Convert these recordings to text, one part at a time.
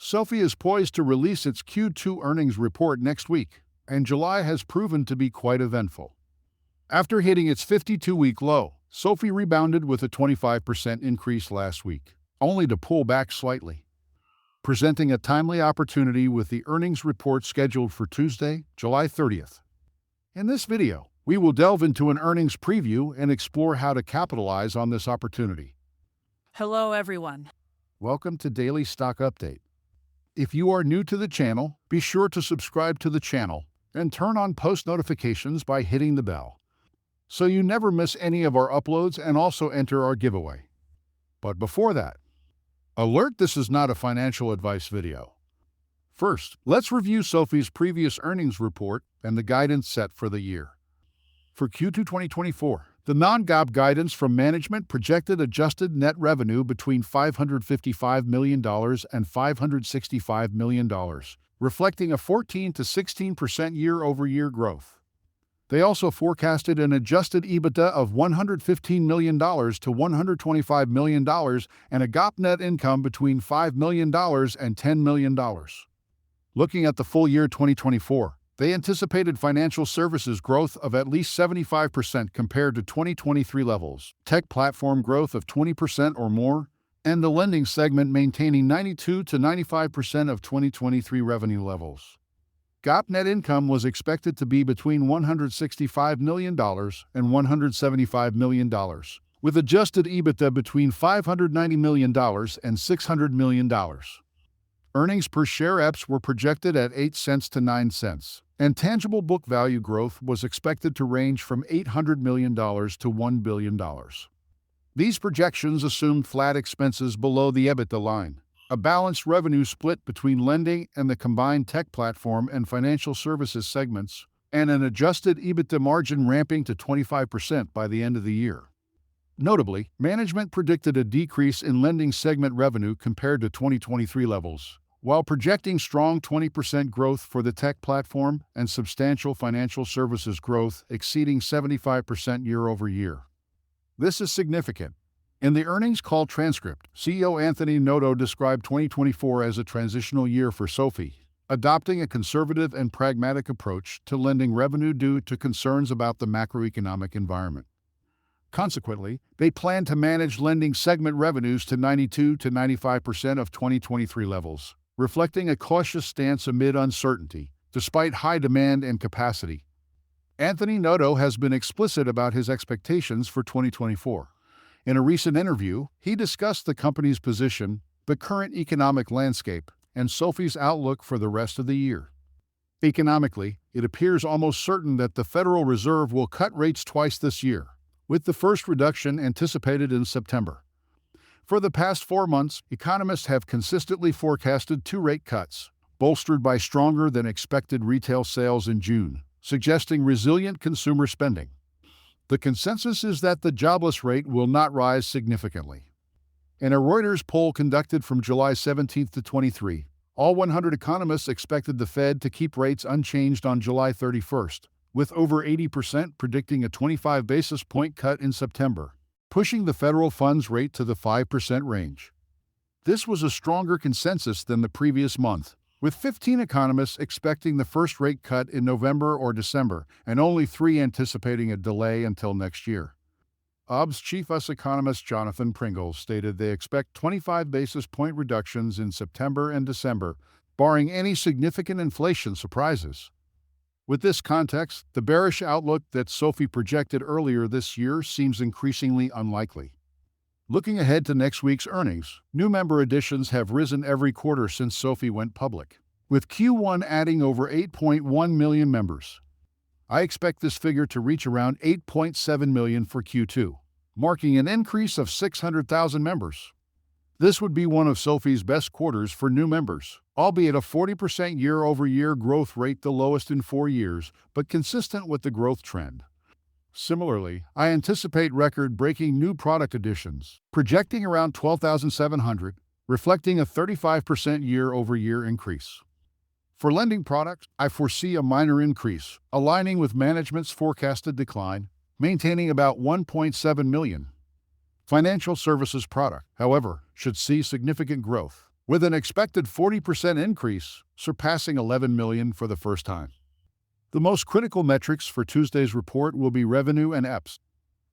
SoFi is poised to release its Q2 earnings report next week, and July has proven to be quite eventful. After hitting its 52-week low, SoFi rebounded with a 25% increase last week, only to pull back slightly, presenting a timely opportunity with the earnings report scheduled for Tuesday, July 30th. In this video, we will delve into an earnings preview and explore how to capitalize on this opportunity. Hello, everyone. Welcome to Daily Stock Update. If you are new to the channel, be sure to subscribe to the channel and turn on post notifications by hitting the bell, so you never miss any of our uploads and also enter our giveaway. But before that, alert, this is not a financial advice video. First, let's review SoFi's previous earnings report and the guidance set for the year. For Q2 2024, the non-GAAP guidance from management projected adjusted net revenue between $555 million and $565 million, reflecting a 14 to 16% year-over-year growth. They also forecasted an adjusted EBITDA of $115 million to $125 million and a GAAP net income between $5 million and $10 million. Looking at the full year 2024, they anticipated financial services growth of at least 75% compared to 2023 levels, tech platform growth of 20% or more, and the lending segment maintaining 92 to 95% of 2023 revenue levels. GAAP net income was expected to be between $165 million and $175 million, with adjusted EBITDA between $590 million and $600 million. Earnings per share EPS were projected at 8 cents to 9 cents, and tangible book value growth was expected to range from $800 million to $1 billion. These projections assumed flat expenses below the EBITDA line, a balanced revenue split between lending and the combined tech platform and financial services segments, and an adjusted EBITDA margin ramping to 25% by the end of the year. Notably, management predicted a decrease in lending segment revenue compared to 2023 levels, while projecting strong 20% growth for the tech platform and substantial financial services growth exceeding 75% year-over-year. This is significant. In the earnings call transcript, CEO Anthony Noto described 2024 as a transitional year for SoFi, adopting a conservative and pragmatic approach to lending revenue due to concerns about the macroeconomic environment. Consequently, they plan to manage lending segment revenues to 92 to 95% of 2023 levels, reflecting a cautious stance amid uncertainty, despite high demand and capacity. Anthony Noto has been explicit about his expectations for 2024. In a recent interview, he discussed the company's position, the current economic landscape, and SoFi's outlook for the rest of the year. Economically, it appears almost certain that the Federal Reserve will cut rates twice this year, with the first reduction anticipated in September. For the past 4 months, economists have consistently forecasted 2 rate cuts, bolstered by stronger than expected retail sales in June, suggesting resilient consumer spending. The consensus is that the jobless rate will not rise significantly. In a Reuters poll conducted from July 17 to 23, all 100 economists expected the Fed to keep rates unchanged on July 31, with over 80% predicting a 25 basis point cut in September, pushing the federal funds rate to the 5% range. This was a stronger consensus than the previous month, with 15 economists expecting the first rate cut in November or December, and only 3 anticipating a delay until next year. UBS chief US economist Jonathan Pringle stated they expect 25 basis point reductions in September and December, barring any significant inflation surprises. With this context, the bearish outlook that SoFi projected earlier this year seems increasingly unlikely. Looking ahead to next week's earnings, new member additions have risen every quarter since SoFi went public, with Q1 adding over 8.1 million members. I expect this figure to reach around 8.7 million for Q2, marking an increase of 600,000 members. This would be one of SoFi's best quarters for new members, albeit a 40% year-over-year growth rate, the lowest in 4 years, but consistent with the growth trend. Similarly, I anticipate record-breaking new product additions, projecting around 12,700, reflecting a 35% year-over-year increase. For lending products, I foresee a minor increase, aligning with management's forecasted decline, maintaining about 1.7 million. Financial services product, however, should see significant growth, with an expected 40% increase, surpassing 11 million for the first time. The most critical metrics for Tuesday's report will be revenue and EPS.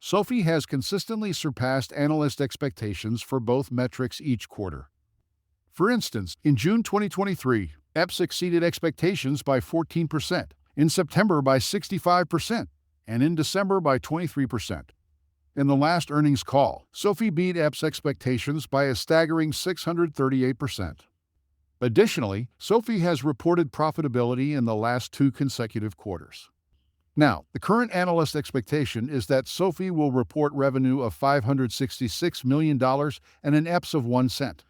SoFi has consistently surpassed analyst expectations for both metrics each quarter. For instance, in June 2023, EPS exceeded expectations by 14%, in September by 65%, and in December by 23%. In the last earnings call, SoFi beat EPS expectations by a staggering 638%. Additionally, SoFi has reported profitability in the last 2 consecutive quarters. Now, the current analyst expectation is that SoFi will report revenue of $566 million and an EPS of 1 cent.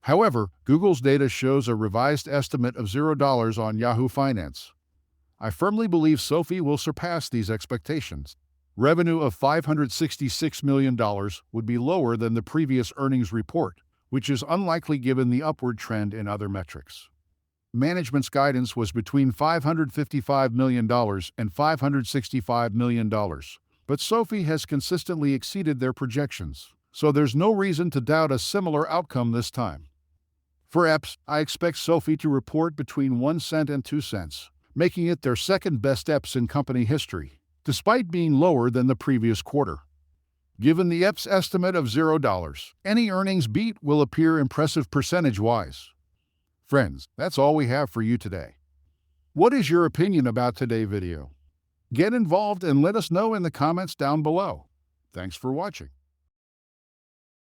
However, Google's data shows a revised estimate of $0 on Yahoo Finance. I firmly believe SoFi will surpass these expectations. Revenue of $566 million would be lower than the previous earnings report, which is unlikely given the upward trend in other metrics. Management's guidance was between $555 million and $565 million, but SoFi has consistently exceeded their projections, so there's no reason to doubt a similar outcome this time. For EPS, I expect SoFi to report between 1 cent and 2 cents, making it their second-best EPS in company history, despite being lower than the previous quarter. Given the EPS estimate of $0, any earnings beat will appear impressive percentage-wise. Friends, that's all we have for you today. What is your opinion about today's video? Get involved and let us know in the comments down below. Thanks for watching.